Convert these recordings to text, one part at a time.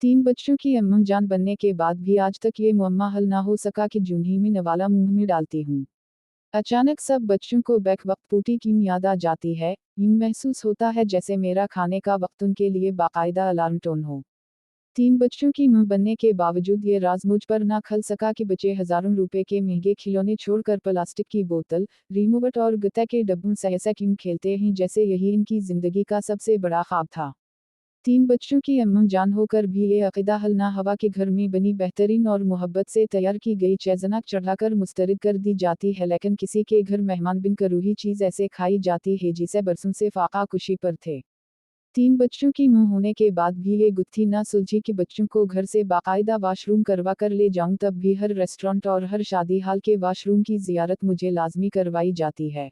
तीन बच्चों की अम्मा जान बनने के बाद भी आज तक ये मुअम्मा हल ना हो सका कि जून ही में नवाला मुंह में डालती हूँ। अचानक सब बच्चों को बैक वक्त पूटी की याद आ जाती है। यूं महसूस होता है जैसे मेरा खाने का वक्त उनके लिए बाकायदा अलार्म टोन हो। तीन बच्चों की मां बनने के बावजूद ये राज मुझ पर ना खल सका कि बच्चे हजारों रुपए के महंगे खिलौने छोड़कर प्लास्टिक की बोतल, रिमोट और गत्ता के डब्बों से ऐसा क्यों खेलते हैं जैसे यही इनकी जिंदगी का सबसे बड़ा ख्वाब था। तीन बच्चों की अम्मा जान होकर भी ये अक़ीदा हल ना हवा कि घर में बनी बेहतरीन और मोहब्बत से तैयार की गई चेज़नाक चढ़ाकर मुस्तरद कर दी जाती है, लेकिन किसी के घर मेहमान बनकर रूही चीज़ ऐसे खाई जाती है जिसे बरसों से फाका कुशी पर थे। तीन बच्चों की मां होने के बाद भी ये गुत्थी ना सुलझी कि बच्चों को घर से बाकायदा वाशरूम करवा कर ले जाऊं, तब भी हर रेस्टोरेंट और हर शादी हाल के वाशरूम की जियारत मुझे लाजमी करवाई जाती है।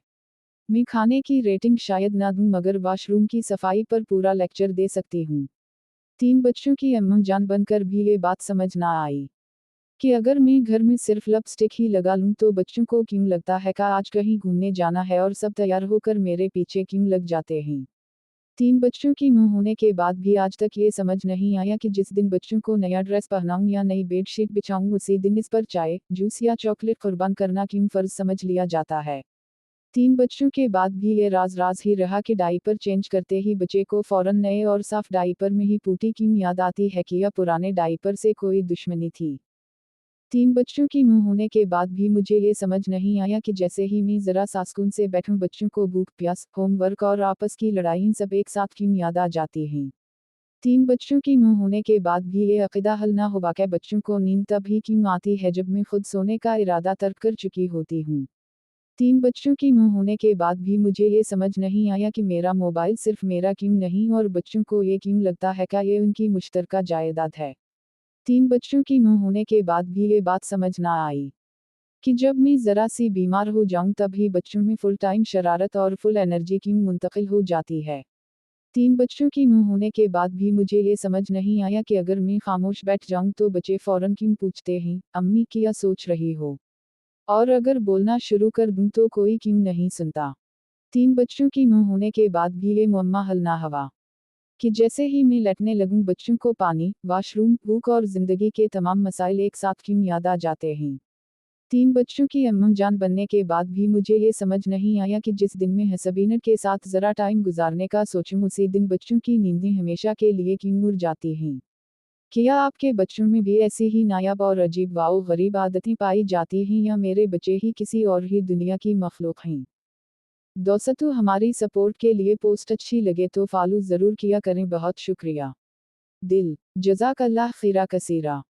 मैं खाने की रेटिंग शायद ना दूं मगर वाशरूम की सफाई पर पूरा लेक्चर दे सकती हूँ। तीन बच्चों की अम्मा जान बनकर भी ये बात समझ ना आई कि अगर मैं घर में सिर्फ लिपस्टिक ही लगा लूं तो बच्चों को क्यों लगता है कि आज कहीं घूमने जाना है और सब तैयार होकर मेरे पीछे क्यों लग जाते हैं। तीन बच्चों की मां होने के बाद भी आज तक ये समझ नहीं आया कि जिस दिन बच्चों को नया ड्रेस पहनाऊं या नई बेडशीट बिछाऊं उसी दिन इस पर चाय, जूस या चॉकलेट कुर्बान करना क्यों फर्ज समझ लिया जाता है। तीन बच्चों के बाद भी ये राज ही रहा कि डायपर चेंज करते ही बच्चे को फौरन नए और साफ डायपर में ही पूटी क्यों याद आती है कि या पुराने डायपर से कोई दुश्मनी थी। तीन बच्चों की मां होने के बाद भी मुझे ये समझ नहीं आया कि जैसे ही मैं जरा सा सुकून से बैठूं बच्चों को भूख प्यास, होमवर्क और आपस की लड़ाई सब एक साथ क्यों याद आ जाती हैं। तीन बच्चों की मां होने के बाद भी ये अक़ीदा हल ना हुआ कि बच्चों को नींद तब ही क्यों आती है जब मैं खुद सोने का इरादा तर्क कर चुकी होती हूँ। तीन बच्चों की मां होने के बाद भी मुझे ये समझ नहीं आया कि मेरा मोबाइल सिर्फ मेरा क्यों नहीं और बच्चों को ये क्यों लगता है कि ये उनकी मुश्तरका जायदाद है। तीन बच्चों की मां होने के बाद भी ये बात समझ ना आई कि जब मैं जरा सी बीमार हो जाऊं तब ही बच्चों में फुल टाइम शरारत और फुल एनर्जी क्यों मुंतकिल हो जाती है। तीन बच्चों की मां होने के बाद भी मुझे ये समझ नहीं आया कि अगर मैं खामोश बैठ जाऊं तो बच्चे फौरन क्यों पूछते हैं, अम्मी क्या सोच रही हो। और अगर बोलना शुरू कर दूं तो कोई क्यों नहीं सुनता। तीन बच्चों की मां होने के बाद भी ये मुअम्मा हल ना हुआ कि जैसे ही मैं लेटने लगूं बच्चों को पानी, वाशरूम, भूख और जिंदगी के तमाम मसाइल एक साथ क्यों याद आ जाते हैं। तीन बच्चों की अम्मा जान बनने के बाद भी मुझे ये समझ नहीं आया कि जिस दिन मैं हसबीनर के साथ जरा टाइम गुजारने का सोचूं उसी दिन बच्चों की नींदें हमेशा के लिए क्यों उड़ जाती हैं। क्या आपके बच्चों में भी ऐसी ही नायाब और अजीब व गरीब आदतें पाई जाती हैं या मेरे बच्चे ही किसी और ही दुनिया की मखलूक हैं। दोस्तों, हमारी सपोर्ट के लिए पोस्ट अच्छी लगे तो फॉलो ज़रूर किया करें। बहुत शुक्रिया। दिल जज़ाकल्लाह खैरा कसीरा।